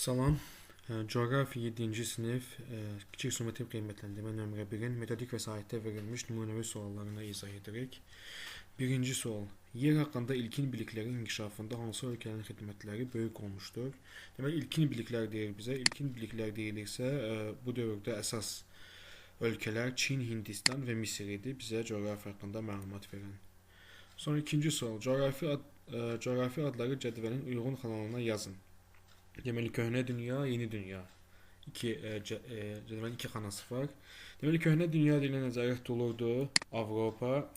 Salam. Coğrafiya 7-ci sinif kiçik summativ qiymətləndirmə nömrə 1-in metodik vəsaitdə verilmiş nümunəvi suallarına izah edirik. Birinci sual. Yer haqqında ilkin biliklərin inkişafında hansı ölkələrin xidmətləri böyük olmuşdur? Deməli, ilkin biliklər deyir bizə. İlkin biliklər deyilirsə, bu dövrdə əsas ölkələr Çin, Hindistan və Misir idi. Bizə coğrafiya haqqında məlumat verən. Sonra ikinci sual. Coğrafi adları cədvəlin uyğun kanalına yazın. Deməli, köhnə dünya, yeni dünya. Cədvəlin iki xanası var. Deməli, köhnə dünya ilə nəzərət tutulurdu Avropa,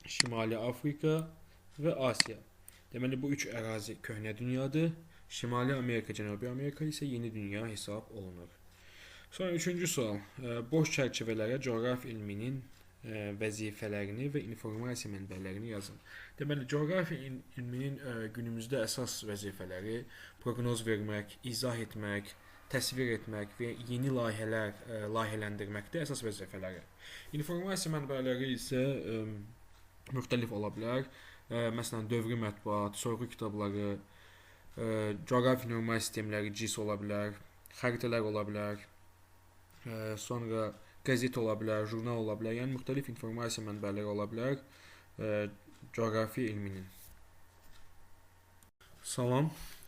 Şimali Afrika və Asiya. Deməli, bu üç ərazi köhnə dünyadır. Şimali Amerika, Cənubi Amerika isə yeni dünya hesab olunur. Sonra üçüncü sual. Boş çərçivələrə coğrafiya ilminin vəzifələrini və informasiya mənbələrini yazın. Deməli, coğrafiya ilminin günümüzdə əsas vəzifələri proqnoz vermək, izah etmək, təsvir etmək və yeni layihələndirməkdə əsas vəzifələri. İnformasiya mənbələri isə müxtəlif ola bilər. Məsələn, dövrü mətbuat, sorğu kitabları, coğrafiya normal sistemləri, CIS ola bilər, xəritələr ola bilər, sonra qəzet ola bilər, jurnal ola bilər, yəni müxtəlif informasiya mənbələri ola bilər coğrafiya ilminin. Salam.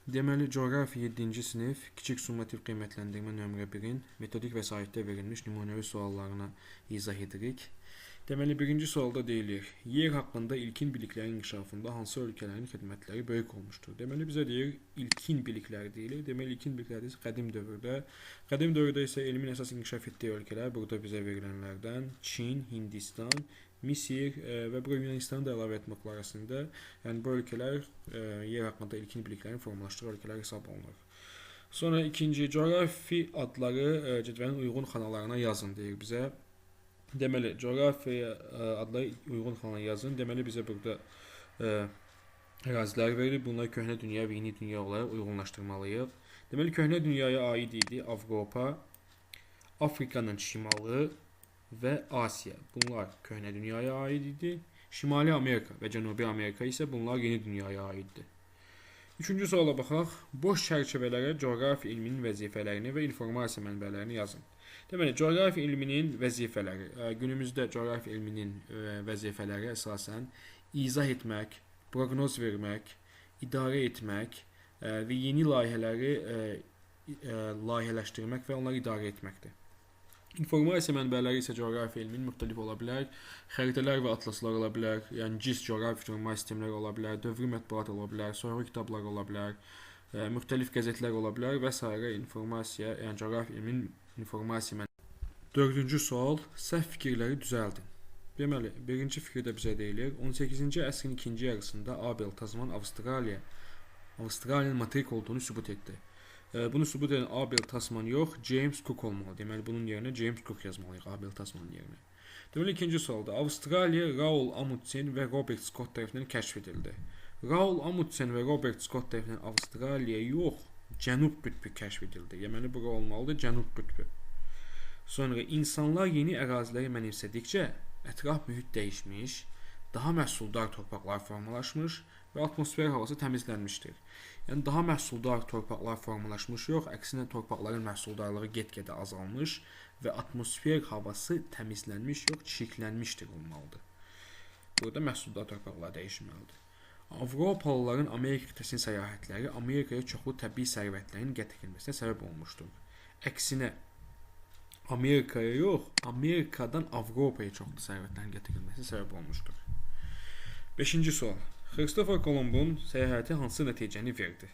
Deməli, coğrafiya 7-ci sinif kiçik summativ qiymətləndirmə nömrə 1-in metodik vəsaitdə verilmiş nümunəvi suallarına izah edirik. Deməli, birinci sualda deyilir, yer haqqında ilkin biliklərin inkişafında hansı ölkələrin xidmətləri böyük olmuşdur? Deməli, bizə deyir, ilkin biliklər deyilir. Deməli, ilkin biliklər isə qədim dövrdə. Qədim dövrdə isə elmin əsas inkişaf etdiyi ölkələr burada bizə verilənlərdən Çin, Hindistan, Misir və bu Yunanistanı da əlavə etmək barəsində, yəni bu ölkələr yer haqqında ilkin biliklərin formalaşdığı ölkələr hesab olunur. Sonra ikinci, coğrafi adları cədvəlin uyğun xanalarına yazın deyir bizə. Deməli, coğrafiya adları uyğun xanaya yazın. Deməli, bizə burada ərazilər verilir. Bunları köhnə dünya və yeni dünya olaraq uyğunlaşdırmalıyıq. Deməli, köhnə dünyaya aid idi Avropa, Afrikanın şimalı və Asiya. Bunlar köhnə dünyaya aid idi. Şimali Amerika və Cənubi Amerika isə bunlar yeni dünyaya aiddir. Üçüncü suala baxaq. Boş çərçivələrə coğrafiya ilminin vəzifələrini və informasiya mənbələrini yazın. Deməli, coğrafiya ilminin vəzifələri. Günümüzdə coğrafiya ilminin vəzifələri əsasən izah etmək, proqnoz vermək, idarə etmək və yeni layihələri layihələşdirmək və onları idarə etməkdir. İnformasiya mənbələri isə coğrafiya ilminin müxtəlif ola bilər. Xəritələr və atlaslar ola bilər. Yəni CIS, coğrafiya normal sistemləri ola bilər. Dövrü mətbuat ola bilər. Sorğu kitablar ola bilər. Müxtəlif qəzetlər ola bilər və s. informasiya, yəni coğrafiya ilminin informasiya mənbələri. Dördüncü sual. Səhv fikirləri düzəldin. Deməli, birinci fikirdə bizə deyilir. 18-ci əsrin ikinci yarısında Abel Tasman Avstraliyanın materik olduğunu sübut etdi. Bunu sübut edən Abel Tasman yox, James Cook olmalı. Deməli, bunun yerinə James Cook yazmalıyıq Abel Tasmanın yerinə. Deməli, ikinci sualda Avstraliya Raoul Amundsen və Robert Scott tərəfindən kəşf edildi. Raoul Amundsen və Robert Scott tərəfindən Avstraliya yox, Cənub qütbü kəşf edildi. Deməli, bura olmalıdır Cənub qütbü. Sonra insanlar yeni əraziləri mənimsədikcə ətraf mühit dəyişmiş, daha məhsuldar torpaqlar formalaşmış və atmosfer havası təmizlənmişdir. Yəni, daha məhsuldar torpaqlar formalaşmış yox, əksinə torpaqların məhsuldarlığı get-gedə azalmış və atmosfer havası təmizlənmiş yox, çirklənmişdir olmalıdır. Burada məhsuldar torpaqlar dəyişməlidir. Avropalıların Amerika qitəsinin səyahətləri Amerikaya çoxlu təbii sərvətlərin gətirilməsinə səbəb olmuşdur. Əksinə, Amerikaya yox, Amerikadan Avropaya çoxlu sərvətlərin gətirilməsinə səbəb olmuşdur. 5-ci sual. Christopher Columbun səyahəti hansı nəticəni verdi?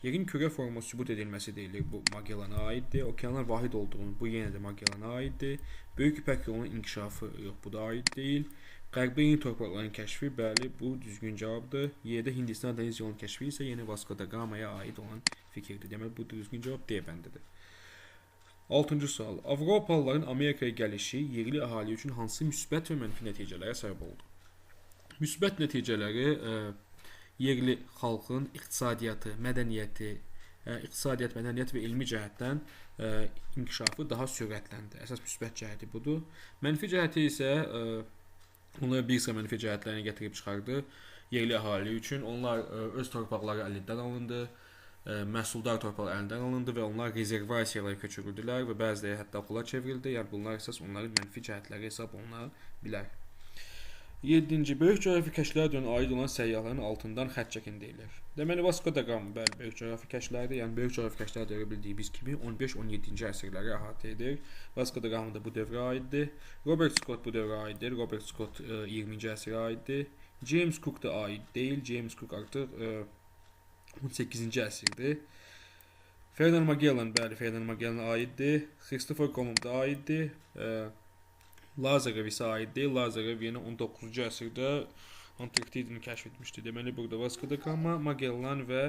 Yerin kürə formu sübut edilməsi deyilir, bu Magellana aiddir. Okeanlar vahid olduğunu, bu yenə də Magellana aiddir. Böyük İpək yolunun inkişafı yox, bu da aid deyil. Qərbdə yeni torpaqların kəşfi, bəli, bu düzgün cavabdır. Y'də Hindistan dəniz yolunun kəşfi isə yenə Vasco da Gama'ya aid olan fikirdir. Deməli, bu düzgün cavab D bəndidir. 6-cı sual. Avropalıların Amerikaya gəlişi yerli əhali üçün hansı müsbət və mənfi nəticələrə səbəb oldu? Müsbət nəticələri yerli xalqın iqtisadiyyatı, mədəniyyəti, mədəniyyət və elmi cəhətdən inkişafı daha sürətləndi. Əsas müsbət cəhəti budur. Mənfi cəhəti isə onlara bir sıra mənfi cəhətlərini gətirib çıxardı yerli əhali üçün. Onlar öz torpaqları əlindən alındı. məhsuldar torpaq əlindən alındı və onlar rezervasiyalara köçürüldülər və bəziləri hətta pula çevrildi. Yəni bunlar əsas onların mənfi cəhətləri hesab oluna bilər. 7-ci böyük coğrafi kəşflərə dönə aid olan səyyahların altından xətt çəkin deyilir. Deməli Vasko da Gama bəli böyük coğrafi kəşflərdir. Yəni böyük coğrafi kəşflər dövrü bildiyimiz kimi 15-17-ci əsrləri əhatə edir. Vasko da Gama da bu dövrə aiddir. Robert Scott bu dövrə aiddir. Robert Scott 20-ci əsrə aiddir. James Cook da aid deyil. James Cook artıq 18-ci əsrdir. Ferdinand Magellan bəli Ferdinand Magellan aiddir. Christopher Columb da aiddir. Lazarev isə aid deyil. Lazarev yenə 19-cu əsrdə Antarktidini kəşf etmişdi. Deməli burada Vasko da Gama, Magellan və